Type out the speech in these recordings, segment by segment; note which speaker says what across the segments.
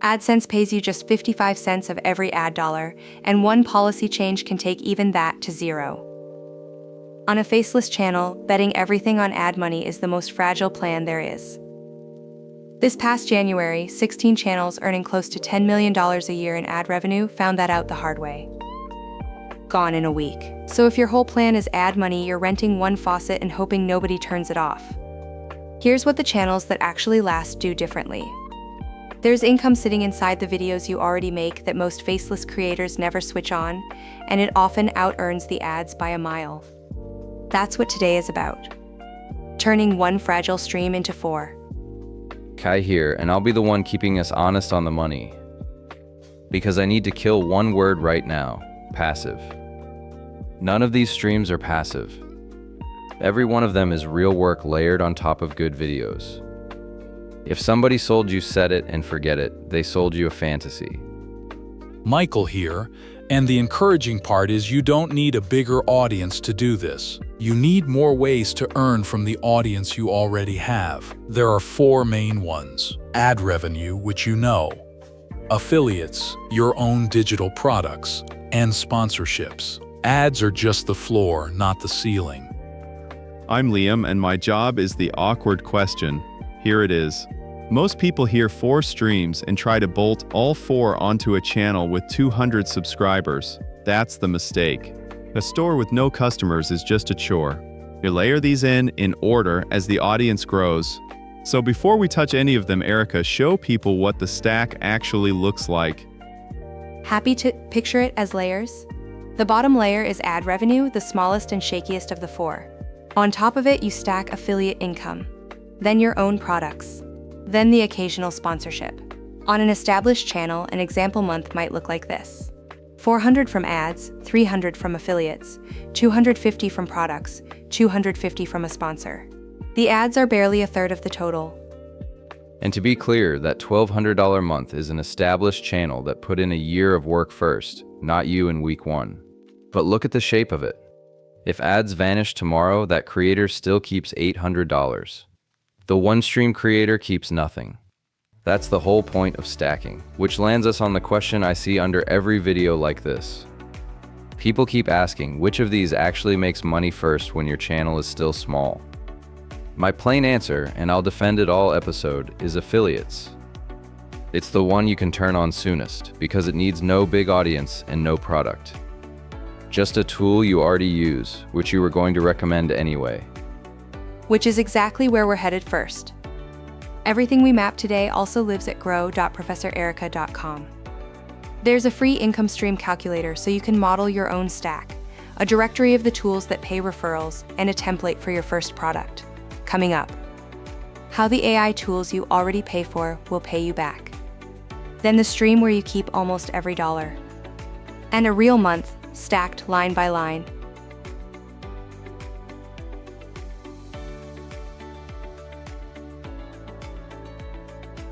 Speaker 1: AdSense pays you just 55 cents of every ad dollar, and one policy change can take even that to zero. On a faceless channel, betting everything on ad money is the most fragile plan there is. This past January, 16 channels earning close to $10 million a year in ad revenue found that out the hard way. Gone in a week. So if your whole plan is ad money, you're renting one faucet and hoping nobody turns it off. Here's what the channels that actually last do differently. There's income sitting inside the videos you already make that most faceless creators never switch on, and it often out-earns the ads by a mile. That's what today is about. Turning one fragile stream into four.
Speaker 2: Kai here, and I'll be the one keeping us honest on the money. Because I need to kill one word right now: passive. None of these streams are passive. Every one of them is real work layered on top of good videos. If somebody sold you set it and forget it, they sold you a fantasy.
Speaker 3: Michael here, and the encouraging part is you don't need a bigger audience to do this. You need more ways to earn from the audience you already have. There are four main ones: ad revenue, which you know, affiliates, your own digital products, and sponsorships. Ads are just the floor, not the ceiling.
Speaker 4: I'm Liam, and my job is the awkward question. Here it is. Most people hear 4 streams and try to bolt all 4 onto a channel with 200 subscribers. That's the mistake. A store with no customers is just a chore. You layer these in order as the audience grows. So before we touch any of them, Erica, show people what the stack actually looks like.
Speaker 1: Happy to picture it as layers? The bottom layer is ad revenue, the smallest and shakiest of the 4. On top of it, you stack affiliate income, then your own products, then the occasional sponsorship. On an established channel, an example month might look like this: 400 from ads, 300 from affiliates, 250 from products, 250 from a sponsor. The ads are barely a third of the total.
Speaker 2: And to be clear, that $1,200 month is an established channel that put in a year of work first, not you in week 1. But look at the shape of it. If ads vanish tomorrow, that creator still keeps $800. The one-stream creator keeps nothing. That's the whole point of stacking, which lands us on the question I see under every video like this. People keep asking which of these actually makes money first when your channel is still small. My plain answer, and I'll defend it all episode, is affiliates. It's the one you can turn on soonest because it needs no big audience and no product. Just a tool you already use, which you were going to recommend anyway.
Speaker 1: Which is exactly where we're headed first. Everything we map today also lives at grow.professorerica.com. There's a free income stream calculator so you can model your own stack, a directory of the tools that pay referrals, and a template for your first product. Coming up, how the AI tools you already pay for will pay you back. Then the stream where you keep almost every dollar. And a real month, stacked line by line.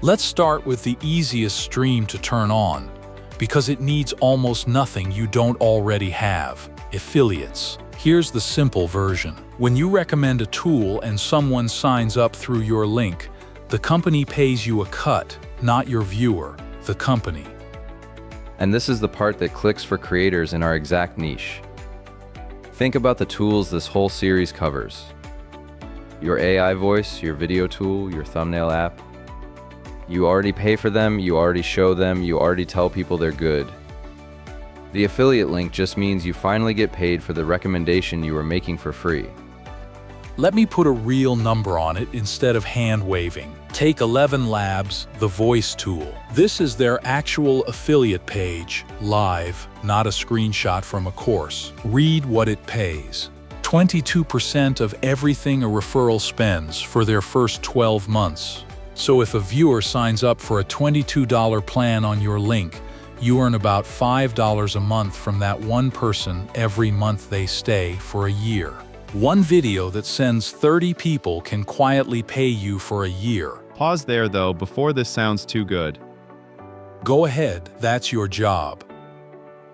Speaker 3: Let's start with the easiest stream to turn on, because it needs almost nothing you don't already have: affiliates. Here's the simple version. When you recommend a tool and someone signs up through your link, the company pays you a cut, not your viewer, the company.
Speaker 2: And this is the part that clicks for creators in our exact niche. Think about the tools this whole series covers. Your AI voice, your video tool, your thumbnail app. You already pay for them, you already show them, you already tell people they're good. The affiliate link just means you finally get paid for the recommendation you were making for free.
Speaker 3: Let me put a real number on it instead of hand-waving. Take 11 Labs, the voice tool. This is their actual affiliate page, live, not a screenshot from a course. Read what it pays. 22% of everything a referral spends for their first 12 months. So if a viewer signs up for a $22 plan on your link, you earn about $5 a month from that one person every month they stay for a year. One video that sends 30 people can quietly pay you for a year.
Speaker 4: Pause there though before this sounds too good.
Speaker 3: Go ahead, that's your job.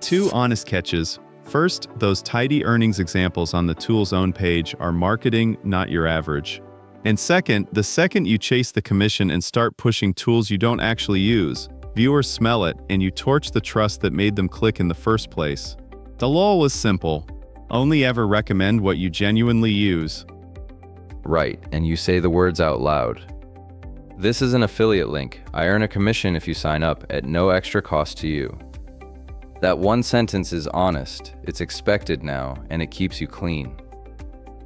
Speaker 4: 2 honest catches. First, those tidy earnings examples on the tool's own page are marketing, not your average. And second, the second you chase the commission and start pushing tools you don't actually use, Viewers smell it, and you torch the trust that made them click in the first place. The law is simple. Only ever recommend what you genuinely use.
Speaker 2: Right, and you say the words out loud. This is an affiliate link. I earn a commission if you sign up at no extra cost to you. That one sentence is honest, it's expected now, and it keeps you clean.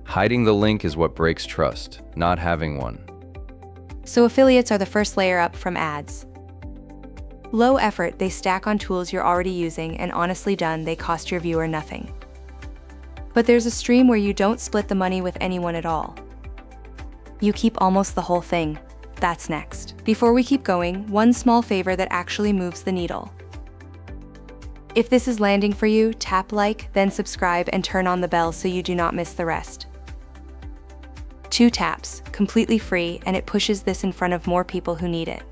Speaker 2: Hiding the link is what breaks trust, not having one.
Speaker 1: So affiliates are the first layer up from ads. Low effort, they stack on tools you're already using, and honestly done, they cost your viewer nothing. But there's a stream where you don't split the money with anyone at all. You keep almost the whole thing. That's next. Before we keep going, one small favor that actually moves the needle. If this is landing for you, tap like, then subscribe and turn on the bell so you do not miss the rest. 2 taps, completely free, and it pushes this in front of more people who need it.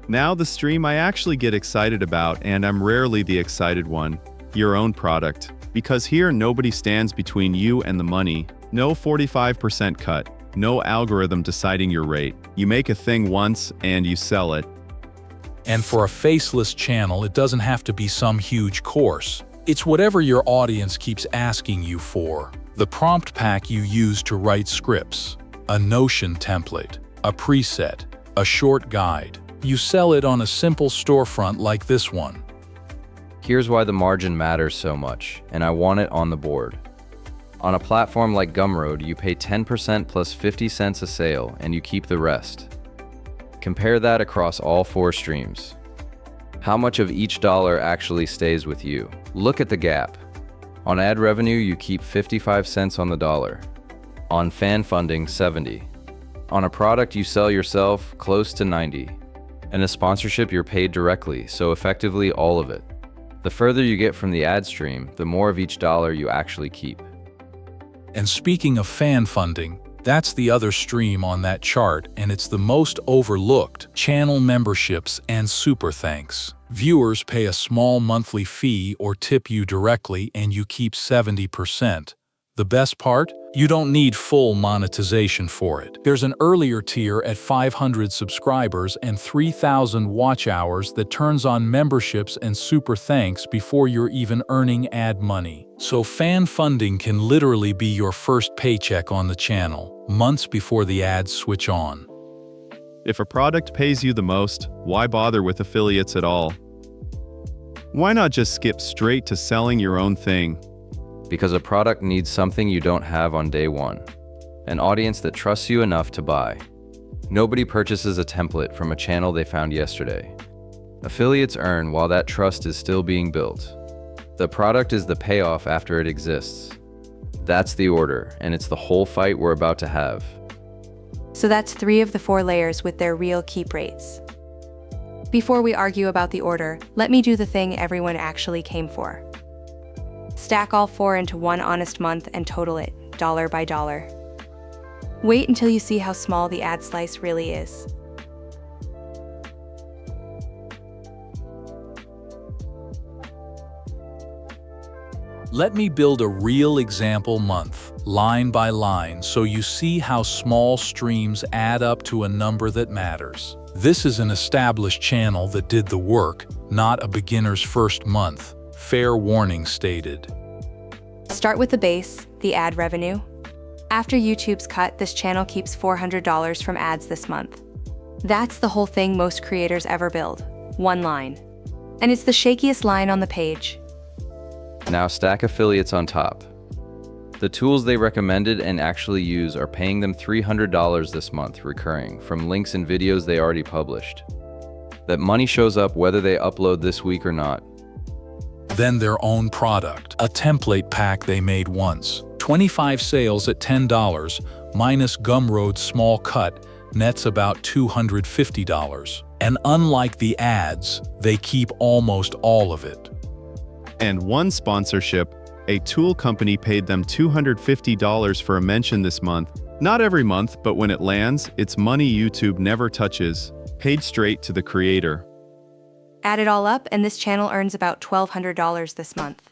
Speaker 4: Now the stream I actually get excited about, and I'm rarely the excited one, your own product. Because here nobody stands between you and the money. No 45% cut. No algorithm deciding your rate. You make a thing once and you sell it.
Speaker 3: And for a faceless channel, it doesn't have to be some huge course. It's whatever your audience keeps asking you for. The prompt pack you use to write scripts, a Notion template, a preset, a short guide. You sell it on a simple storefront like this one.
Speaker 2: Here's why the margin matters so much, and I want it on the board. On a platform like Gumroad, you pay 10% plus 50 cents a sale, and you keep the rest. Compare that across all 4 streams. How much of each dollar actually stays with you? Look at the gap. On ad revenue, you keep 55 cents on the dollar. On fan funding, 70. On a product you sell yourself, close to 90. And a sponsorship, you're paid directly, so effectively all of it. The further you get from the ad stream, the more of each dollar you actually keep.
Speaker 3: And speaking of fan funding, that's the other stream on that chart, and it's the most overlooked: channel memberships and super thanks. Viewers pay a small monthly fee or tip you directly, and you keep 70%. The best part? You don't need full monetization for it. There's an earlier tier at 500 subscribers and 3,000 watch hours that turns on memberships and super thanks before you're even earning ad money. So fan funding can literally be your first paycheck on the channel, months before the ads switch on.
Speaker 4: If a product pays you the most, why bother with affiliates at all? Why not just skip straight to selling your own thing?
Speaker 2: Because a product needs something you don't have on day one. An audience that trusts you enough to buy. Nobody purchases a template from a channel they found yesterday. Affiliates earn while that trust is still being built. The product is the payoff after it exists. That's the order, and it's the whole fight we're about to have.
Speaker 1: So that's 3 of the 4 layers with their real keep rates. Before we argue about the order, let me do the thing everyone actually came for. Stack all 4 into one honest month and total it, dollar by dollar. Wait until you see how small the ad slice really is.
Speaker 3: Let me build a real example month, line by line, so you see how small streams add up to a number that matters. This is an established channel that did the work, not a beginner's first month. Fair warning stated.
Speaker 1: Start with the base, the ad revenue. After YouTube's cut, this channel keeps $400 from ads this month. That's the whole thing most creators ever build. One line. And it's the shakiest line on the page.
Speaker 2: Now stack affiliates on top. The tools they recommended and actually use are paying them $300 this month recurring from links and videos they already published. That money shows up whether they upload this week or not.
Speaker 3: Then their own product, a template pack they made once. 25 sales at $10, minus Gumroad's small cut, nets about $250. And unlike the ads, they keep almost all of it.
Speaker 4: And one sponsorship, a tool company paid them $250 for a mention this month. Not every month, but when it lands, it's money YouTube never touches, paid straight to the creator.
Speaker 1: Add it all up, and this channel earns about $1,200 this month.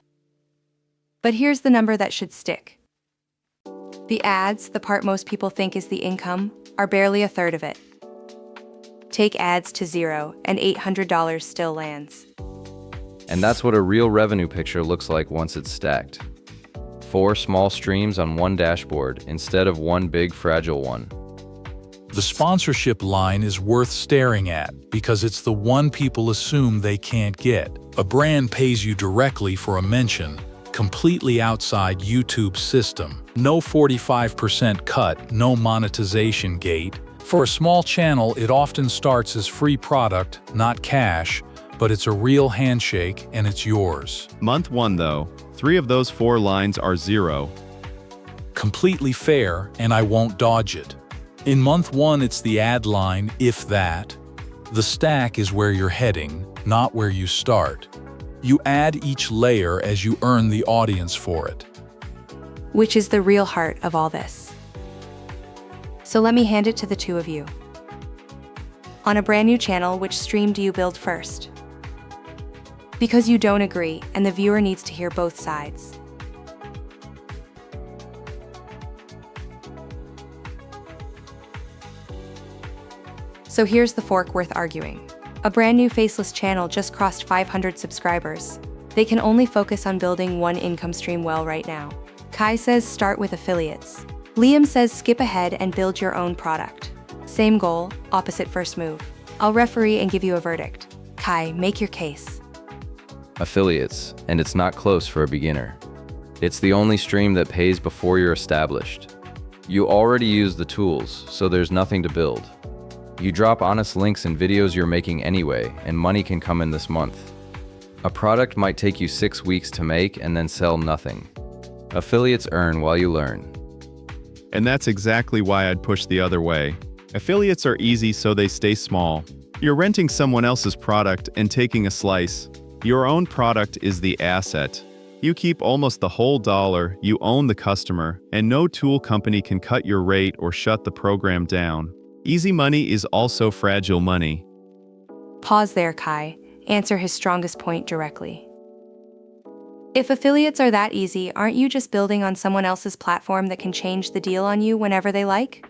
Speaker 1: But here's the number that should stick. The ads, the part most people think is the income, are barely a third of it. Take ads to zero, and $800 still lands.
Speaker 2: And that's what a real revenue picture looks like once it's stacked. 4 small streams on one dashboard instead of one big fragile one.
Speaker 3: The sponsorship line is worth staring at because it's the one people assume they can't get. A brand pays you directly for a mention, completely outside YouTube's system. No 45% cut, no monetization gate. For a small channel, it often starts as free product, not cash, but it's a real handshake and it's yours.
Speaker 4: Month 1 though, 3 of those 4 lines are zero.
Speaker 3: Completely fair, and I won't dodge it. In month 1, it's the ad line, if that. The stack is where you're heading, not where you start. You add each layer as you earn the audience for it.
Speaker 1: Which is the real heart of all this. So let me hand it to the two of you. On a brand new channel, which stream do you build first? Because you don't agree, and the viewer needs to hear both sides. So here's the fork worth arguing. A brand new Faceless channel just crossed 500 subscribers. They can only focus on building one income stream well right now. Kai says start with affiliates. Liam says skip ahead and build your own product. Same goal, opposite first move. I'll referee and give you a verdict. Kai, make your case.
Speaker 2: Affiliates, and it's not close for a beginner. It's the only stream that pays before you're established. You already use the tools, so there's nothing to build. You drop honest links in videos you're making anyway, and money can come in this month. A product might take you 6 weeks to make and then sell nothing. Affiliates earn while you learn.
Speaker 4: And that's exactly why I'd push the other way. Affiliates are easy so they stay small. You're renting someone else's product and taking a slice. Your own product is the asset. You keep almost the whole dollar, you own the customer, and no tool company can cut your rate or shut the program down. Easy money is also fragile money.
Speaker 1: Pause there, Kai. Answer his strongest point directly. If affiliates are that easy, aren't you just building on someone else's platform that can change the deal on you whenever they like?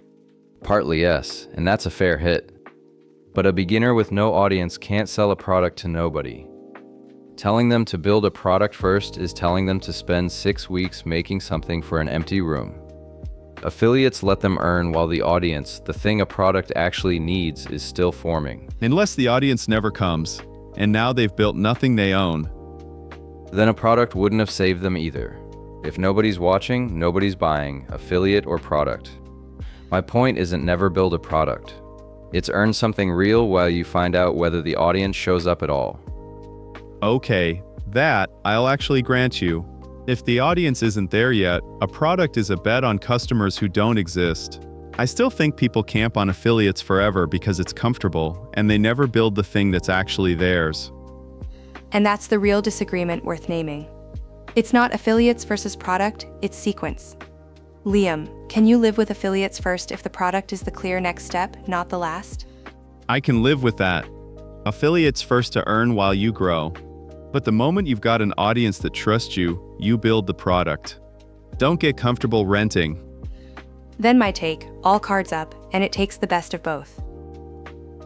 Speaker 2: Partly yes, and that's a fair hit. But a beginner with no audience can't sell a product to nobody. Telling them to build a product first is telling them to spend 6 weeks making something for an empty room. Affiliates let them earn while the audience, the thing a product actually needs, is still forming.
Speaker 4: Unless the audience never comes, and now they've built nothing they own.
Speaker 2: Then a product wouldn't have saved them either. If nobody's watching, nobody's buying, affiliate or product. My point isn't never build a product. It's earn something real while you find out whether the audience shows up at all.
Speaker 4: Okay, that I'll actually grant you. If the audience isn't there yet, a product is a bet on customers who don't exist. I still think people camp on affiliates forever because it's comfortable, and they never build the thing that's actually theirs.
Speaker 1: And that's the real disagreement worth naming. It's not affiliates versus product, it's sequence. Liam, can you live with affiliates first if the product is the clear next step, not the last?
Speaker 4: I can live with that. Affiliates first to earn while you grow. But the moment you've got an audience that trusts you, you build the product. Don't get comfortable renting.
Speaker 1: Then my take, all cards up, and it takes the best of both.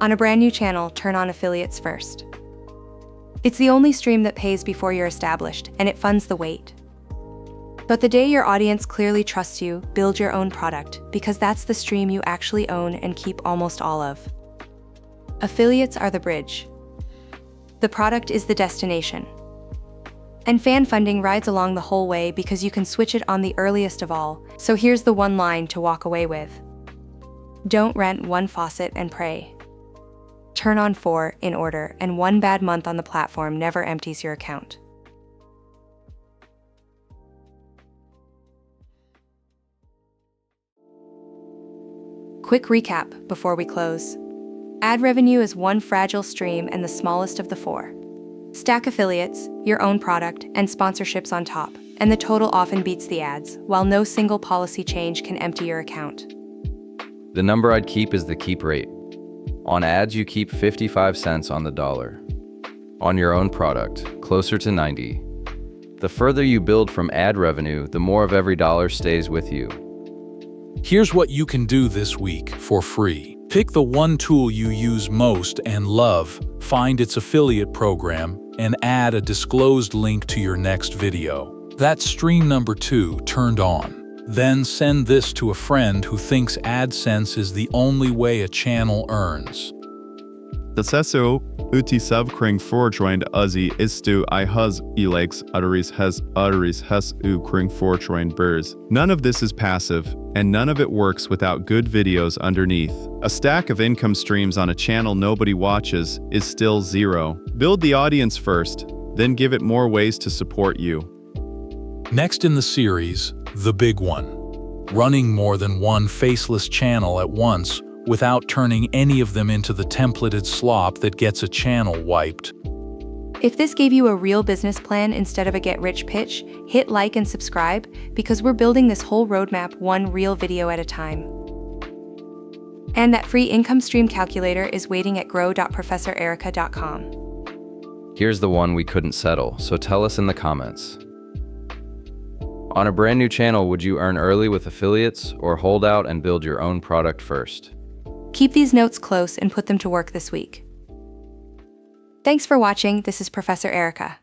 Speaker 1: On a brand new channel, turn on affiliates first. It's the only stream that pays before you're established, and it funds the wait. But the day your audience clearly trusts you, build your own product, because that's the stream you actually own and keep almost all of. Affiliates are the bridge. The product is the destination. And fan funding rides along the whole way because you can switch it on the earliest of all. So here's the one line to walk away with. Don't rent one faucet and pray. Turn on 4 in order, and one bad month on the platform never empties your account. Quick recap before we close. Ad revenue is one fragile stream and the smallest of the 4. Stack affiliates, your own product, and sponsorships on top, and the total often beats the ads, while no single policy change can empty your account.
Speaker 2: The number I'd keep is the keep rate. On ads, you keep 55 cents on the dollar. On your own product, closer to 90. The further you build from ad revenue, the more of every dollar stays with you.
Speaker 3: Here's what you can do this week for free. Pick the one tool you use most and love, find its affiliate program, and add a disclosed link to your next video. That's stream number 2 turned on. Then send this to a friend who thinks AdSense is the only way a channel earns.
Speaker 4: Decesso uti subkring forjoined uzi istu I hus elex utteries hes u kring forjoined burrs. None of this is passive, and none of it works without good videos underneath. A stack of income streams on a channel nobody watches is still zero. Build the audience first, then give it more ways to support you.
Speaker 3: Next in the series, the big one. Running more than one faceless channel at once without turning any of them into the templated slop that gets a channel wiped.
Speaker 1: If this gave you a real business plan instead of a get-rich pitch, hit like and subscribe because we're building this whole roadmap one real video at a time. And that free income stream calculator is waiting at grow.professorerica.com.
Speaker 2: Here's the one we couldn't settle, so tell us in the comments. On a brand new channel, would you earn early with affiliates or hold out and build your own product first?
Speaker 1: Keep these notes close and put them to work this week. Thanks for watching. This is Professor Erica.